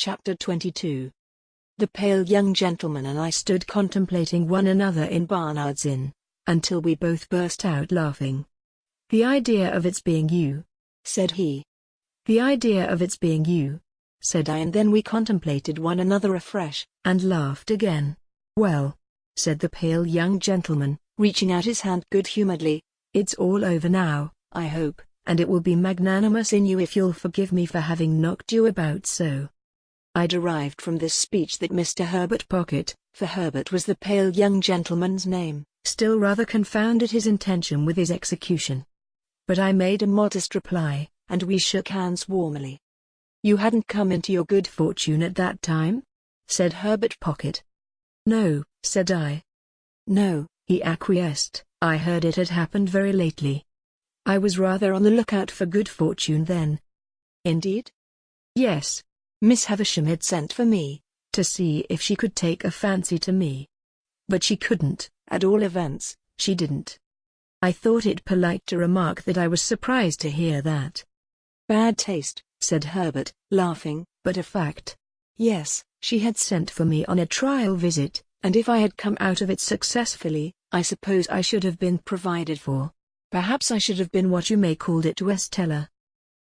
Chapter 22. The pale young gentleman and I stood contemplating one another in Barnard's Inn, until we both burst out laughing. "The idea of its being you," said he. "The idea of its being you," said I, and then we contemplated one another afresh, and laughed again. "Well," said the pale young gentleman, reaching out his hand good-humoredly, "it's all over now, I hope, and it will be magnanimous in you if you'll forgive me for having knocked you about so." I derived from this speech that Mr. Herbert Pocket, for Herbert was the pale young gentleman's name, still rather confounded his intention with his execution. But I made a modest reply, and we shook hands warmly. "You hadn't come into your good fortune at that time?" said Herbert Pocket. "No," said I. "No," he acquiesced, "I heard it had happened very lately. I was rather on the lookout for good fortune then." "Indeed?" "Yes. Miss Havisham had sent for me, to see if she could take a fancy to me. But she couldn't, at all events, she didn't." I thought it polite to remark that I was surprised to hear that. "Bad taste," said Herbert, laughing, "but a fact. Yes, she had sent for me on a trial visit, and if I had come out of it successfully, I suppose I should have been provided for. Perhaps I should have been what you may call it Westeller."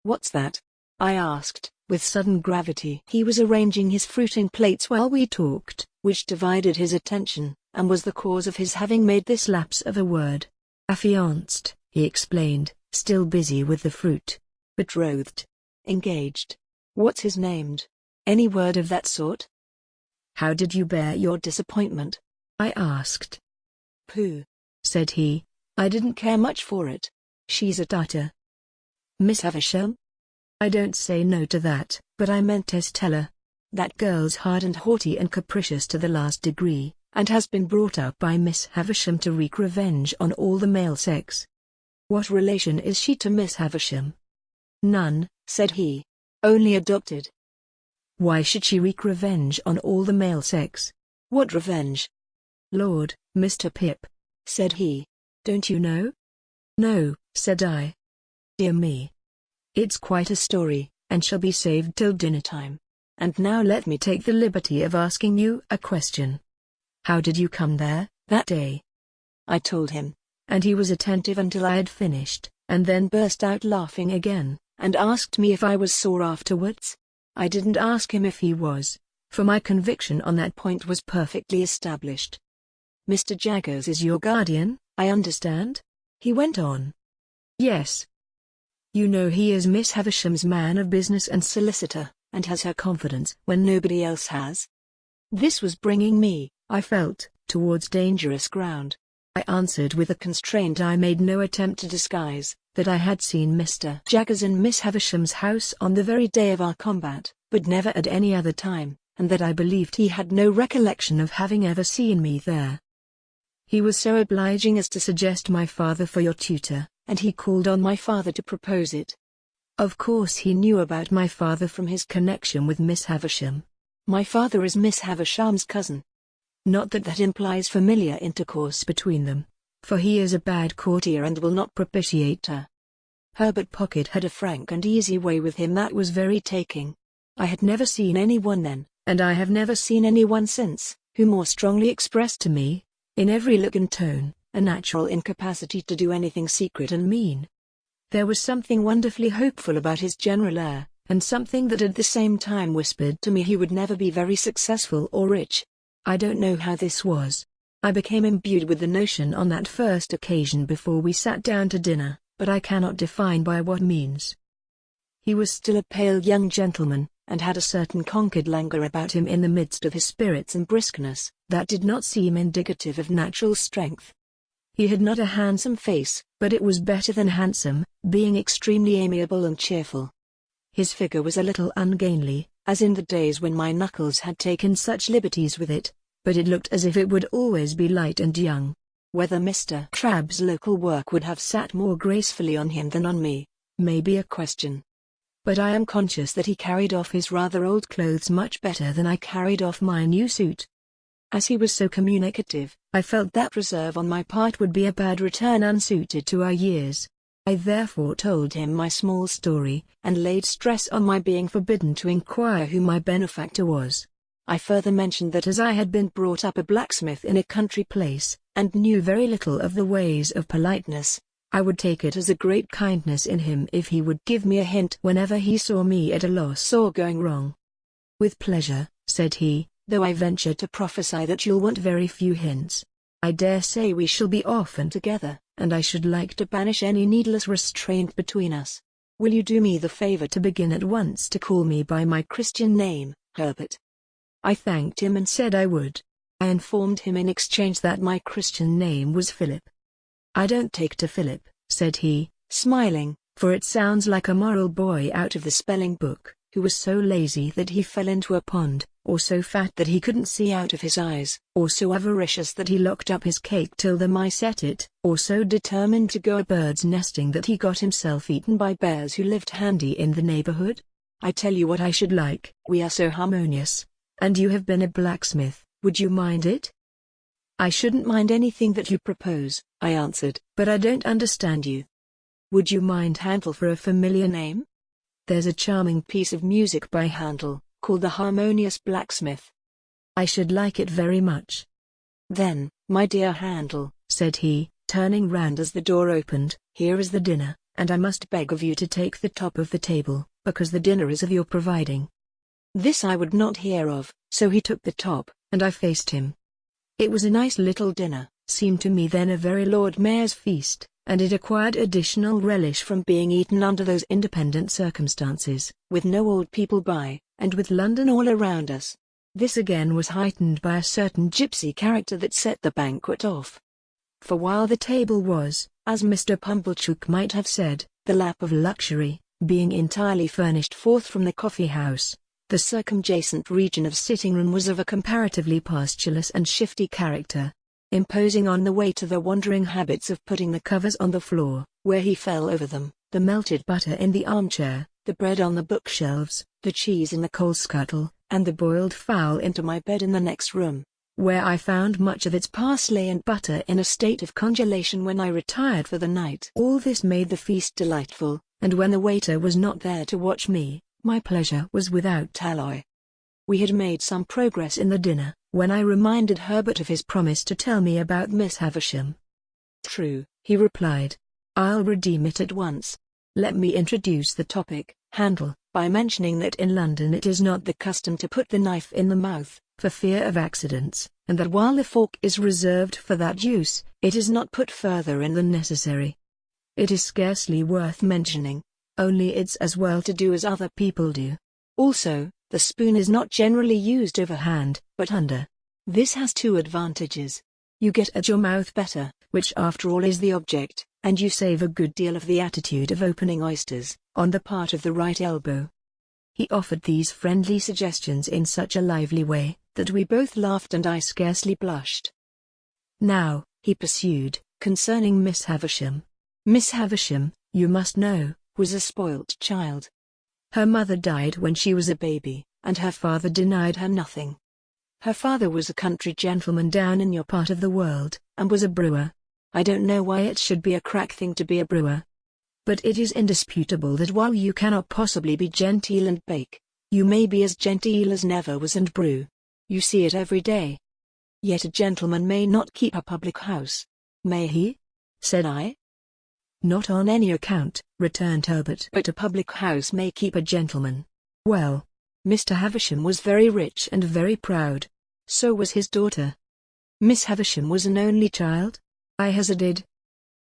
"What's that?" I asked, with sudden gravity. He was arranging his fruiting plates while we talked, which divided his attention, and was the cause of his having made this lapse of a word. "Affianced," he explained, still busy with the fruit. "Betrothed. Engaged. What's his named? Any word of that sort?" "How did you bear your disappointment?" I asked. "Pooh," said he, "I didn't care much for it. She's a tartar." "Miss Havisham?" "I don't say no to that, but I meant Estella. That girl's hard and haughty and capricious to the last degree, and has been brought up by Miss Havisham to wreak revenge on all the male sex." "What relation is she to Miss Havisham?" "None," said he. "Only adopted." "Why should she wreak revenge on all the male sex?" "What revenge?" "Lord, Mr. Pip," said he. "Don't you know?" "No," said I. "Dear me. It's quite a story, and shall be saved till dinner time. And now let me take the liberty of asking you a question. How did you come there, that day?" I told him, and he was attentive until I had finished, and then burst out laughing again, and asked me if I was sore afterwards. I didn't ask him if he was, for my conviction on that point was perfectly established. "Mr. Jaggers is your guardian, I understand?" he went on. "Yes. You know he is Miss Havisham's man of business and solicitor, and has her confidence when nobody else has." This was bringing me, I felt, towards dangerous ground. I answered with a constraint I made no attempt to disguise, that I had seen Mr. Jaggers in Miss Havisham's house on the very day of our combat, but never at any other time, and that I believed he had no recollection of having ever seen me there. "He was so obliging as to suggest my father for your tutor, and he called on my father to propose it. Of course he knew about my father from his connection with Miss Havisham. My father is Miss Havisham's cousin. Not that that implies familiar intercourse between them, for he is a bad courtier and will not propitiate her. Herbert Pocket had a frank and easy way with him that was very taking. I had never seen anyone then, and I have never seen anyone since, who more strongly expressed to me, in every look and tone, a natural incapacity to do anything secret and mean. There was something wonderfully hopeful about his general air, and something that at the same time whispered to me he would never be very successful or rich. I don't know how this was. I became imbued with the notion on that first occasion before we sat down to dinner, but I cannot define by what means. He was still a pale young gentleman, and had a certain conquered languor about him in the midst of his spirits and briskness, that did not seem indicative of natural strength. He had not a handsome face, but it was better than handsome, being extremely amiable and cheerful. His figure was a little ungainly, as in the days when my knuckles had taken such liberties with it, but it looked as if it would always be light and young. Whether Mr. Trabb's local work would have sat more gracefully on him than on me, may be a question. But I am conscious that he carried off his rather old clothes much better than I carried off my new suit. As he was so communicative, I felt that reserve on my part would be a bad return unsuited to our years. I therefore told him my small story, and laid stress on my being forbidden to inquire who my benefactor was. I further mentioned that as I had been brought up a blacksmith in a country place, and knew very little of the ways of politeness, I would take it as a great kindness in him if he would give me a hint whenever he saw me at a loss or going wrong. "With pleasure," said he, "though I venture to prophesy that you'll want very few hints. I dare say we shall be often together, and I should like to banish any needless restraint between us. Will you do me the favor to begin at once to call me by my Christian name, Herbert?" I thanked him and said I would. I informed him in exchange that my Christian name was Philip. "I don't take to Philip," said he, smiling, "for it sounds like a moral boy out of the spelling book, who was so lazy that he fell into a pond, or so fat that he couldn't see out of his eyes, or so avaricious that he locked up his cake till the mice ate it, or so determined to go a bird's nesting that he got himself eaten by bears who lived handy in the neighborhood. I tell you what I should like. We are so harmonious. And you have been a blacksmith, would you mind it?" "I shouldn't mind anything that you propose," I answered, "but I don't understand you. Would you mind Handel for a familiar name? There's a charming piece of music by Handel, called The Harmonious Blacksmith." "I should like it very much." "Then, my dear Handel," said he, turning round as the door opened, "here is the dinner, and I must beg of you to take the top of the table, because the dinner is of your providing." This I would not hear of, so he took the top, and I faced him. It was a nice little dinner, seemed to me then a very Lord Mayor's feast, and it acquired additional relish from being eaten under those independent circumstances, with no old people by, and with London all around us. This again was heightened by a certain gypsy character that set the banquet off. For while the table was, as Mr. Pumblechook might have said, the lap of luxury, being entirely furnished forth from the coffee-house, the circumjacent region of sitting-room was of a comparatively pastureless and shifty character, imposing on the waiter the wandering habits of putting the covers on the floor, where he fell over them, the melted butter in the armchair, the bread on the bookshelves, the cheese in the coal scuttle, and the boiled fowl into my bed in the next room, where I found much of its parsley and butter in a state of congelation when I retired for the night. All this made the feast delightful, and when the waiter was not there to watch me, my pleasure was without alloy. We had made some progress in the dinner, when I reminded Herbert of his promise to tell me about Miss Havisham. "True," he replied. "I'll redeem it at once. Let me introduce the topic, Handel, by mentioning that in London it is not the custom to put the knife in the mouth, for fear of accidents, and that while the fork is reserved for that use, it is not put further in than necessary. It is scarcely worth mentioning, only it's as well to do as other people do. Also, the spoon is not generally used overhand, but under. This has two advantages. You get at your mouth better, which after all is the object, and you save a good deal of the attitude of opening oysters, on the part of the right elbow." He offered these friendly suggestions in such a lively way, that we both laughed and I scarcely blushed. "Now," he pursued, "concerning Miss Havisham. Miss Havisham, you must know, was a spoilt child. Her mother died when she was a baby, and her father denied her nothing. Her father was a country gentleman down in your part of the world, and was a brewer. I don't know why it should be a crack thing to be a brewer. But it is indisputable that while you cannot possibly be genteel and bake, you may be as genteel as never was and brew. You see it every day. Yet a gentleman may not keep a public house. May he?" said I. "Not on any account," returned Herbert. "But a public house may keep a gentleman. Well, Mr. Havisham was very rich and very proud. So was his daughter." "Miss Havisham was an only child?" I hazarded.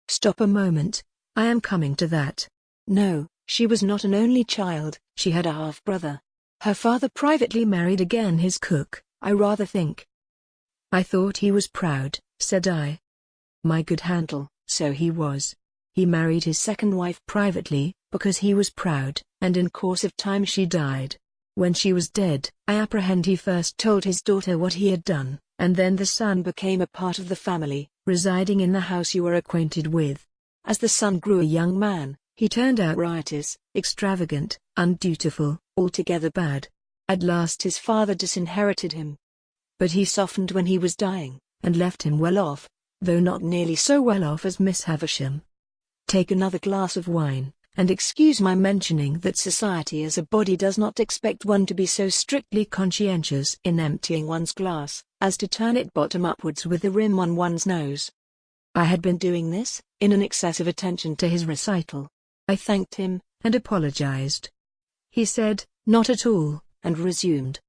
"Stop a moment, I am coming to that. No, she was not an only child, she had a half-brother. Her father privately married again his cook, I rather think." "I thought he was proud," said I. "My good Handel, so he was. He married his second wife privately, because he was proud, and in course of time she died. When she was dead, I apprehend he first told his daughter what he had done, and then the son became a part of the family, residing in the house you are acquainted with. As the son grew a young man, he turned out riotous, extravagant, undutiful, altogether bad. At last his father disinherited him. But he softened when he was dying, and left him well off, though not nearly so well off as Miss Havisham. take another glass of wine, and excuse my mentioning that society as a body does not expect one to be so strictly conscientious in emptying one's glass, as to turn it bottom upwards with the rim on one's nose. I had been doing this, in an excess of attention to his recital. I thanked him, and apologized. He said, "Not at all," and resumed.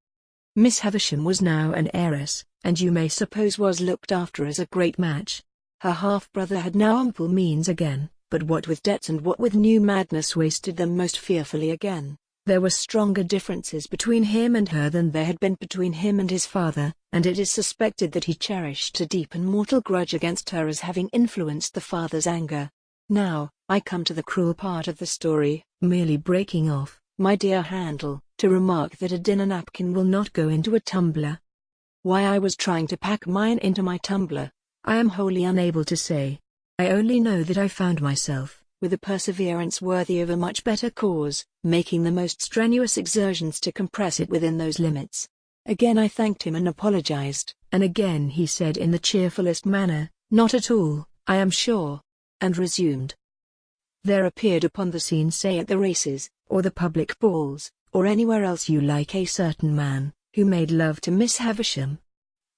Miss Havisham was now an heiress, and you may suppose was looked after as a great match. Her half-brother had now ample means again, but what with debts and what with new madness wasted them most fearfully again. There were stronger differences between him and her than there had been between him and his father, and it is suspected that he cherished a deep and mortal grudge against her as having influenced the father's anger. Now, I come to the cruel part of the story, merely breaking off, my dear Handel, to remark that a dinner napkin will not go into a tumbler. Why I was trying to pack mine into my tumbler, I am wholly unable to say. I only know that I found myself, with a perseverance worthy of a much better cause, making the most strenuous exertions to compress it within those limits. Again I thanked him and apologized, and again he said in the cheerfulest manner, "Not at all, I am sure," and resumed. There appeared upon the scene, say at the races, or the public balls, or anywhere else you like, a certain man, who made love to Miss Havisham.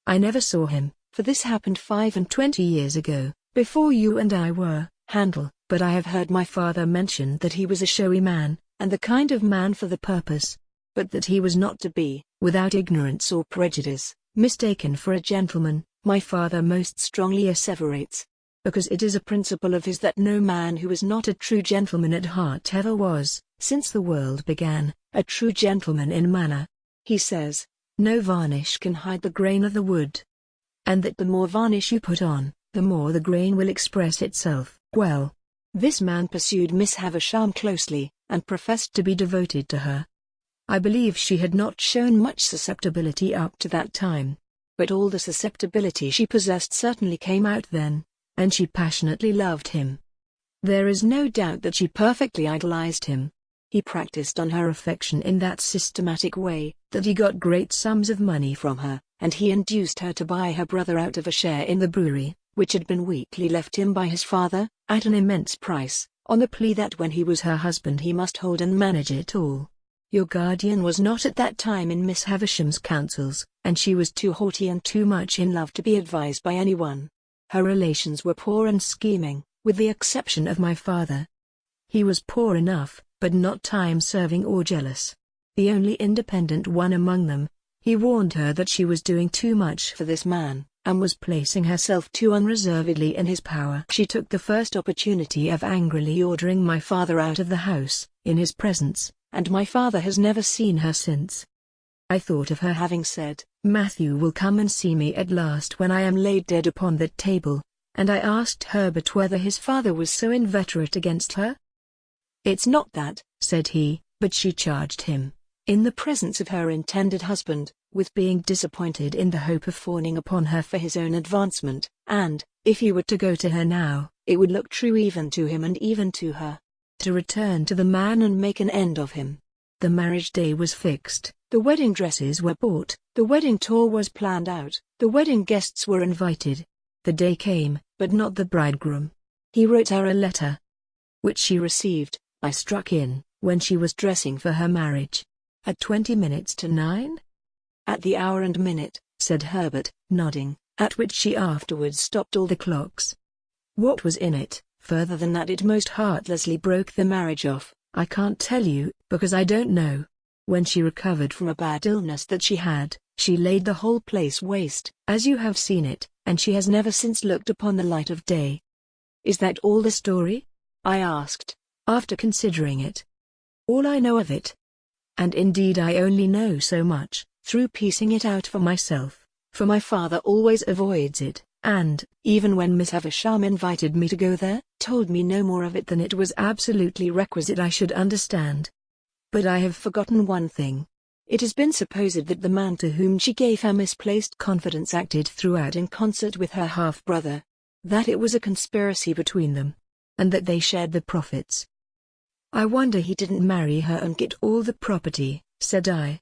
I never saw him, for this happened 25 years ago, before you and I were, Handel, but I have heard my father mention that he was a showy man, and the kind of man for the purpose, but that he was not to be, without ignorance or prejudice, mistaken for a gentleman, my father most strongly asseverates, because it is a principle of his that no man who is not a true gentleman at heart ever was, since the world began, a true gentleman in manner. He says, no varnish can hide the grain of the wood, and that the more varnish you put on, the more the grain will express itself. Well, this man pursued Miss Havisham closely, and professed to be devoted to her. I believe she had not shown much susceptibility up to that time, but all the susceptibility she possessed certainly came out then, and she passionately loved him. There is no doubt that she perfectly idolized him. He practiced on her affection in that systematic way, that he got great sums of money from her, and he induced her to buy her brother out of a share in the brewery, which had been weakly left him by his father, at an immense price, on the plea that when he was her husband he must hold and manage it all. Your guardian was not at that time in Miss Havisham's counsels, and she was too haughty and too much in love to be advised by anyone. Her relations were poor and scheming, with the exception of my father. He was poor enough, but not time-serving or jealous. The only independent one among them. He warned her that she was doing too much for this man, and was placing herself too unreservedly in his power. She took the first opportunity of angrily ordering my father out of the house, in his presence, and my father has never seen her since. I thought of her having said, "Matthew will come and see me at last when I am laid dead upon that table," and I asked Herbert whether his father was so inveterate against her. "It's not that," said he, but she charged him, in the presence of her intended husband, with being disappointed in the hope of fawning upon her for his own advancement, and, if he were to go to her now, it would look true even to him and even to her. To return to the man and make an end of him. The marriage day was fixed, the wedding dresses were bought, the wedding tour was planned out, the wedding guests were invited. The day came, but not the bridegroom. He wrote her a letter, which she received, I struck in, when she was dressing for her marriage. At 9:20? At the hour and minute, said Herbert, nodding, at which she afterwards stopped all the clocks. What was in it, further than that it most heartlessly broke the marriage off, I can't tell you, because I don't know. When she recovered from a bad illness that she had, she laid the whole place waste, as you have seen it, and she has never since looked upon the light of day. Is that all the story? I asked, after considering it. All I know of it. And indeed I only know so much, through piecing it out for myself, for my father always avoids it, and, even when Miss Havisham invited me to go there, told me no more of it than it was absolutely requisite I should understand. But I have forgotten one thing. It has been supposed that the man to whom she gave her misplaced confidence acted throughout in concert with her half-brother, that it was a conspiracy between them, and that they shared the profits. I wonder he didn't marry her and get all the property, said I.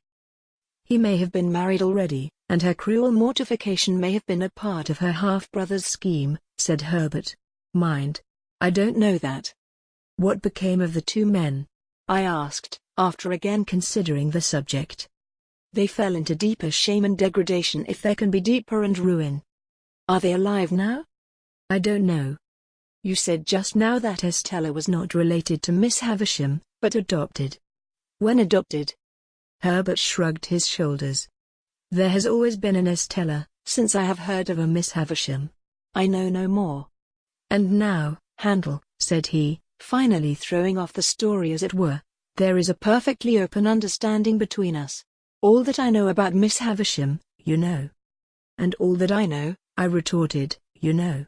He may have been married already, and her cruel mortification may have been a part of her half-brother's scheme, said Herbert. Mind, I don't know that. What became of the two men? I asked, after again considering the subject. They fell into deeper shame and degradation, if there can be deeper, and ruin. Are they alive now? I don't know. You said just now that Estella was not related to Miss Havisham, but adopted. When adopted? Herbert shrugged his shoulders. There has always been an Estella, since I have heard of a Miss Havisham. I know no more. And now, Handel, said he, finally throwing off the story as it were, there is a perfectly open understanding between us. All that I know about Miss Havisham, you know. And all that I know, I retorted, you know.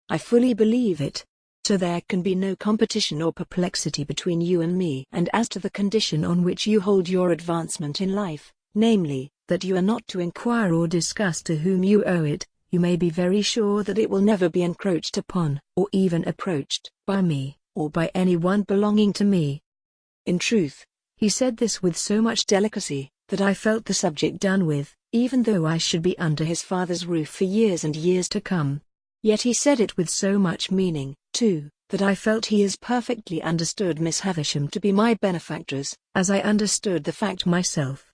I fully believe it. So there can be no competition or perplexity between you and me. And as to the condition on which you hold your advancement in life, namely, that you are not to inquire or discuss to whom you owe it, you may be very sure that it will never be encroached upon, or even approached, by me, or by anyone belonging to me. In truth, he said this with so much delicacy, that I felt the subject done with, even though I should be under his father's roof for years and years to come. Yet he said it with so much meaning, too, that I felt he as perfectly understood Miss Havisham to be my benefactress, as I understood the fact myself.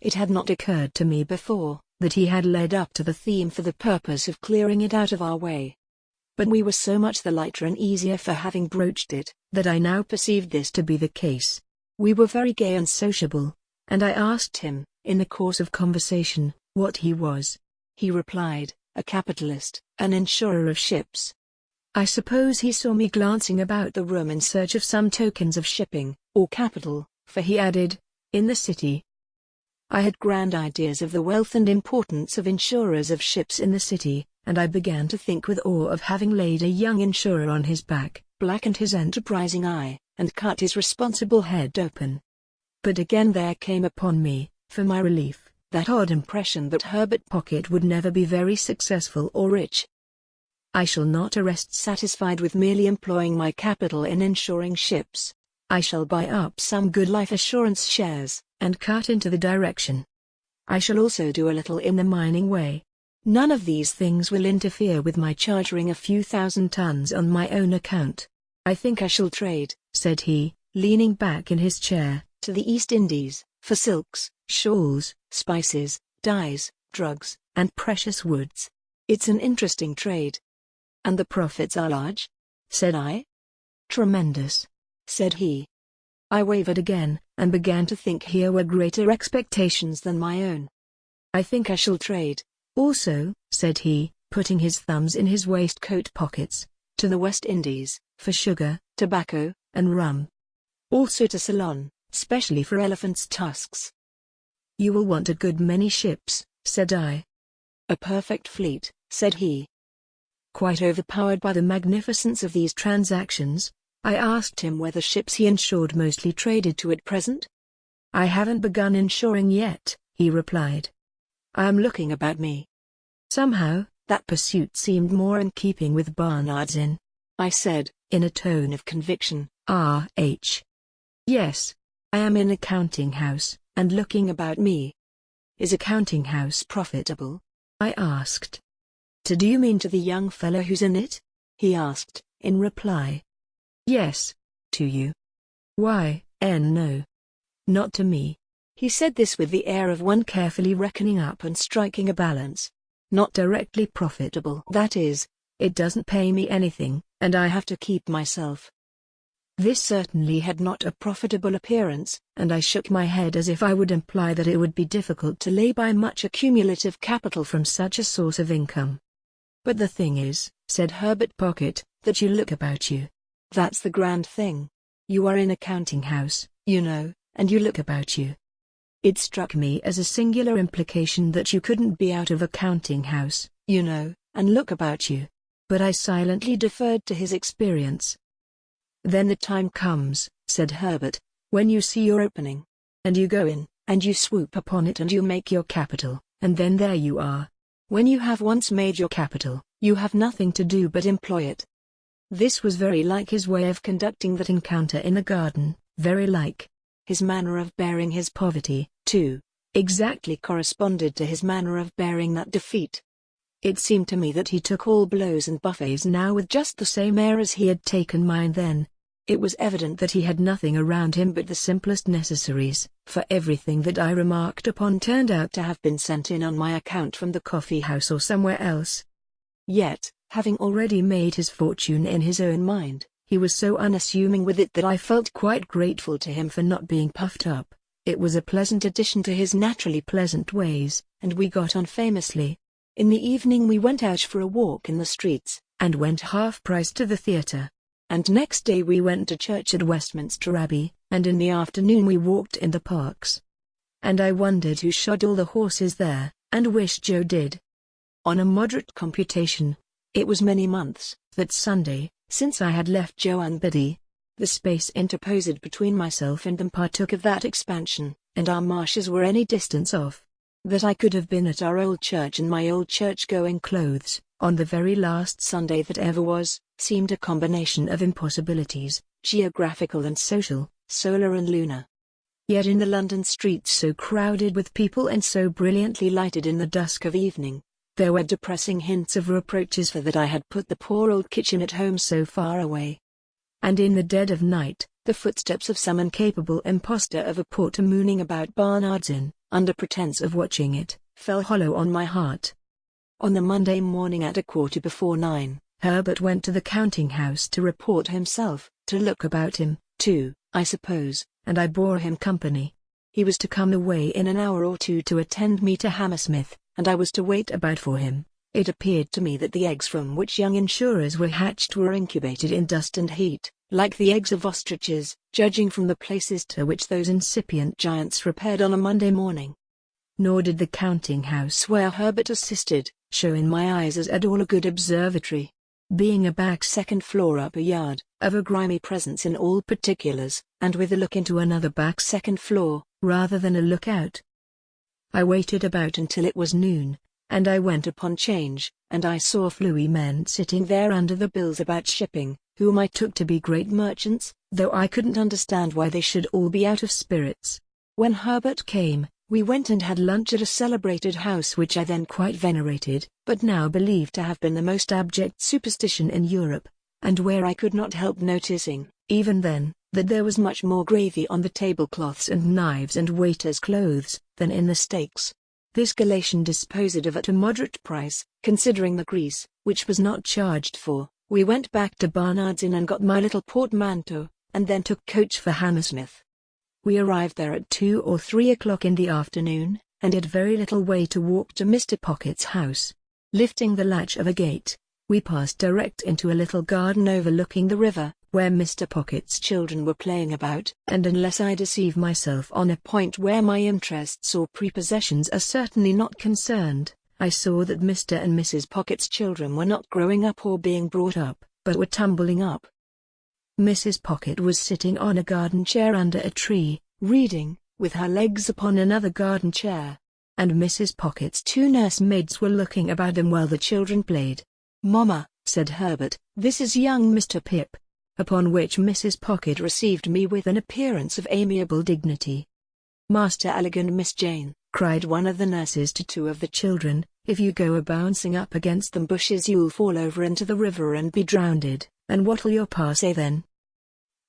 It had not occurred to me before, that he had led up to the theme for the purpose of clearing it out of our way. But we were so much the lighter and easier for having broached it, that I now perceived this to be the case. We were very gay and sociable, and I asked him, in the course of conversation, what he was. He replied, a capitalist, an insurer of ships. I suppose he saw me glancing about the room in search of some tokens of shipping, or capital, for he added, in the city. I had grand ideas of the wealth and importance of insurers of ships in the city, and I began to think with awe of having laid a young insurer on his back, blackened his enterprising eye, and cut his responsible head open. But again there came upon me, for my relief, that odd impression that Herbert Pocket would never be very successful or rich. I shall not rest satisfied with merely employing my capital in insuring ships. I shall buy up some good life assurance shares, and cut into the direction. I shall also do a little in the mining way. None of these things will interfere with my chartering a few thousand tons on my own account. I think I shall trade, said he, leaning back in his chair, to the East Indies, for silks, shawls, spices, dyes, drugs, and precious woods. It's an interesting trade. And the profits are large? Said I. Tremendous, said he. I wavered again, and began to think here were greater expectations than my own. I think I shall trade, also, said he, putting his thumbs in his waistcoat pockets, to the West Indies, for sugar, tobacco, and rum. Also to Ceylon, specially for elephants' tusks. You will want a good many ships, said I. A perfect fleet, said he. Quite overpowered by the magnificence of these transactions, I asked him whether ships he insured mostly traded to at present. I haven't begun insuring yet, he replied. I am looking about me. Somehow, that pursuit seemed more in keeping with Barnard's Inn, I said, in a tone of conviction. R.H. Yes, I am in a counting house, and looking about me. Is a counting house profitable? I asked. Do you mean to the young fellow who's in it? He asked, in reply. Yes, to you. Why, no. Not to me. He said this with the air of one carefully reckoning up and striking a balance. Not directly profitable. That is, it doesn't pay me anything, and I have to keep myself. This certainly had not a profitable appearance, and I shook my head as if I would imply that it would be difficult to lay by much accumulative capital from such a source of income. But the thing is, said Herbert Pocket, that you look about you. That's the grand thing. You are in a counting house, you know, and you look about you. It struck me as a singular implication that you couldn't be out of a counting house, you know, and look about you. But I silently deferred to his experience. Then the time comes, said Herbert, when you see your opening. And you go in, and you swoop upon it and you make your capital, and then there you are. When you have once made your capital, you have nothing to do but employ it. This was very like his way of conducting that encounter in the garden, very like. His manner of bearing his poverty, too, exactly corresponded to his manner of bearing that defeat. It seemed to me that he took all blows and buffets now with just the same air as he had taken mine then. It was evident that he had nothing around him but the simplest necessaries, for everything that I remarked upon turned out to have been sent in on my account from the coffee house or somewhere else. Yet, having already made his fortune in his own mind, he was so unassuming with it that I felt quite grateful to him for not being puffed up. It was a pleasant addition to his naturally pleasant ways, and we got on famously. In the evening we went out for a walk in the streets, and went half price to the theatre. And next day we went to church at Westminster Abbey, and in the afternoon we walked in the parks. And I wondered who shod all the horses there, and wished Joe did. On a moderate computation, it was many months, that Sunday, since I had left Joe and Biddy. The space interposed between myself and them partook of that expansion, and our marshes were any distance off. That I could have been at our old church in my old church-going clothes, on the very last Sunday that ever was, seemed a combination of impossibilities, geographical and social, solar and lunar. Yet in the London streets so crowded with people and so brilliantly lighted in the dusk of evening, there were depressing hints of reproaches for that I had put the poor old kitchen at home so far away. And in the dead of night, the footsteps of some incapable impostor of a porter mooning about Barnard's Inn, under pretence of watching it, fell hollow on my heart. On the Monday morning at 9:15, Herbert went to the counting-house to report himself, to look about him, too, I suppose, and I bore him company. He was to come away in an hour or two to attend me to Hammersmith, and I was to wait about for him. It appeared to me that the eggs from which young insurers were hatched were incubated in dust and heat, like the eggs of ostriches, judging from the places to which those incipient giants repaired on a Monday morning. Nor did the counting-house where Herbert assisted, show in my eyes as at all a good observatory. Being a back second floor up a yard, of a grimy presence in all particulars, and with a look into another back second floor, rather than a look out. I waited about until it was noon, and I went upon change, and I saw fluey men sitting there under the bills about shipping, whom I took to be great merchants, though I couldn't understand why they should all be out of spirits. When Herbert came, we went and had lunch at a celebrated house which I then quite venerated, but now believed to have been the most abject superstition in Europe, and where I could not help noticing, even then, that there was much more gravy on the tablecloths and knives and waiters' clothes, than in the steaks. This collation disposed of at a moderate price, considering the grease, which was not charged for. We went back to Barnard's Inn and got my little portmanteau, and then took coach for Hammersmith. We arrived there at 2 or 3 o'clock in the afternoon, and had very little way to walk to Mr. Pocket's house. Lifting the latch of a gate, we passed direct into a little garden overlooking the river, where Mr. Pocket's children were playing about, and unless I deceive myself on a point where my interests or prepossessions are certainly not concerned, I saw that Mr. and Mrs. Pocket's children were not growing up or being brought up, but were tumbling up. Mrs. Pocket was sitting on a garden chair under a tree, reading, with her legs upon another garden chair. And Mrs. Pocket's 2 nursemaids were looking about them while the children played. "Mamma," said Herbert, "this is young Mr. Pip." Upon which Mrs. Pocket received me with an appearance of amiable dignity. "Master Alec and Miss Jane," cried one of the nurses to 2 of the children, "if you go a-bouncing up against them bushes you'll fall over into the river and be drownded, and what'll your pa say then?"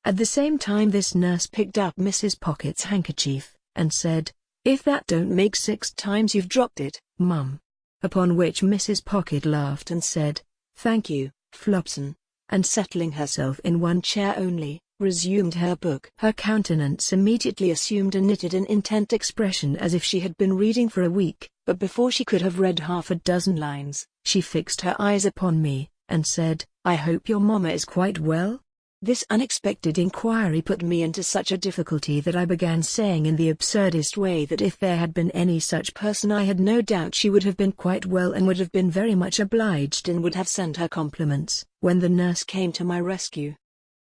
At the same time this nurse picked up Mrs. Pocket's handkerchief, and said, "If that don't make 6 times you've dropped it, mum." Upon which Mrs. Pocket laughed and said, "Thank you, Flopson," and settling herself in one chair only, resumed her book. Her countenance immediately assumed a knitted and intent expression as if she had been reading for a week, but before she could have read half a dozen lines, she fixed her eyes upon me, and said, "I hope your mamma is quite well?" This unexpected inquiry put me into such a difficulty that I began saying in the absurdest way that if there had been any such person I had no doubt she would have been quite well and would have been very much obliged and would have sent her compliments, when the nurse came to my rescue.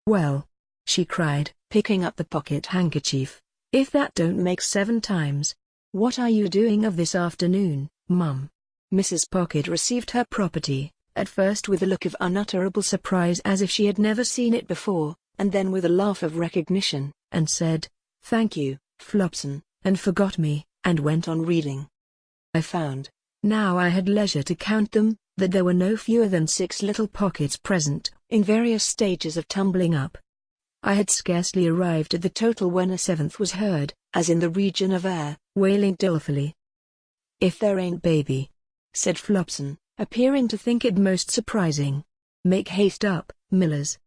"Well," she cried, picking up the pocket handkerchief, "if that don't make 7 times. What are you doing of this afternoon, mum?" Mrs. Pocket received her property, at first with a look of unutterable surprise as if she had never seen it before, and then with a laugh of recognition, and said, "Thank you, Flopson," and forgot me, and went on reading. I found, Now I had leisure to count them, that there were no fewer than 6 little pockets present, in various stages of tumbling up. I had scarcely arrived at the total when a 7th was heard, as in the region of air, wailing dolefully. "If there ain't baby," said Flopson, appearing to think it most surprising. "Make haste up, Millers."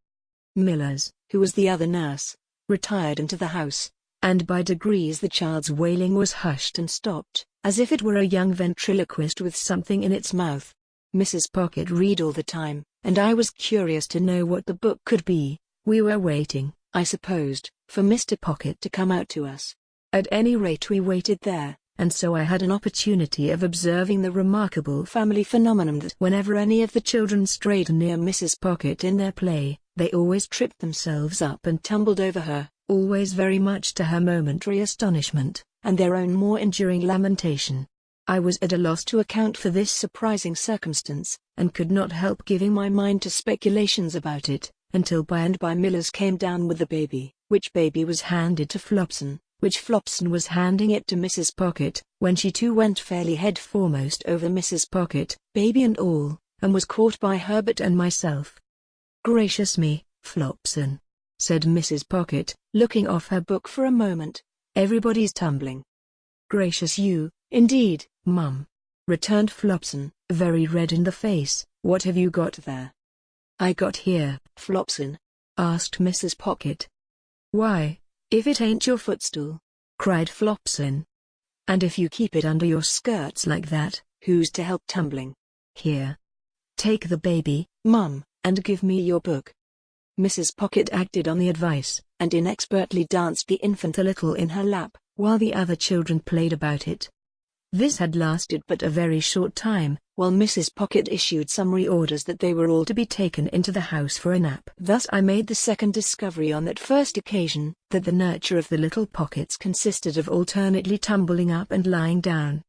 Millers, who was the other nurse, retired into the house, and by degrees the child's wailing was hushed and stopped, as if it were a young ventriloquist with something in its mouth. Mrs. Pocket read all the time, and I was curious to know what the book could be. We were waiting, I supposed, for Mr. Pocket to come out to us. At any rate we waited there, and so I had an opportunity of observing the remarkable family phenomenon that whenever any of the children strayed near Mrs. Pocket in their play, they always tripped themselves up and tumbled over her, always very much to her momentary astonishment, and their own more enduring lamentation. I was at a loss to account for this surprising circumstance, and could not help giving my mind to speculations about it, until by and by Millers came down with the baby, which baby was handed to Flopson, which Flopson was handing it to Mrs. Pocket, when she too went fairly head foremost over Mrs. Pocket, baby and all, and was caught by Herbert and myself. "Gracious me, Flopson," said Mrs. Pocket, looking off her book for a moment, "everybody's tumbling." "Gracious you, indeed, Mum," returned Flopson, very red in the face. "What have you got there?" "I got here, Flopson?" asked Mrs. Pocket. "Why, if it ain't your footstool," cried Flopson. "And if you keep it under your skirts like that, who's to help tumbling? Here. Take the baby, Mum, and give me your book." Mrs. Pocket acted on the advice, and inexpertly danced the infant a little in her lap, while the other children played about it. This had lasted but a very short time, while Mrs. Pocket issued summary orders that they were all to be taken into the house for a nap. Thus I made the second discovery on that first occasion, that the nurture of the little Pockets consisted of alternately tumbling up and lying down.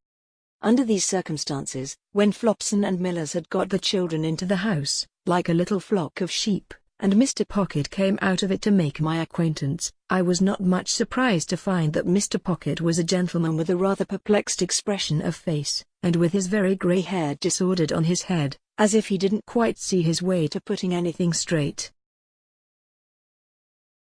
Under these circumstances, when Flopson and Millers had got the children into the house, like a little flock of sheep, and Mr. Pocket came out of it to make my acquaintance, I was not much surprised to find that Mr. Pocket was a gentleman with a rather perplexed expression of face, and with his very grey hair disordered on his head, as if he didn't quite see his way to putting anything straight.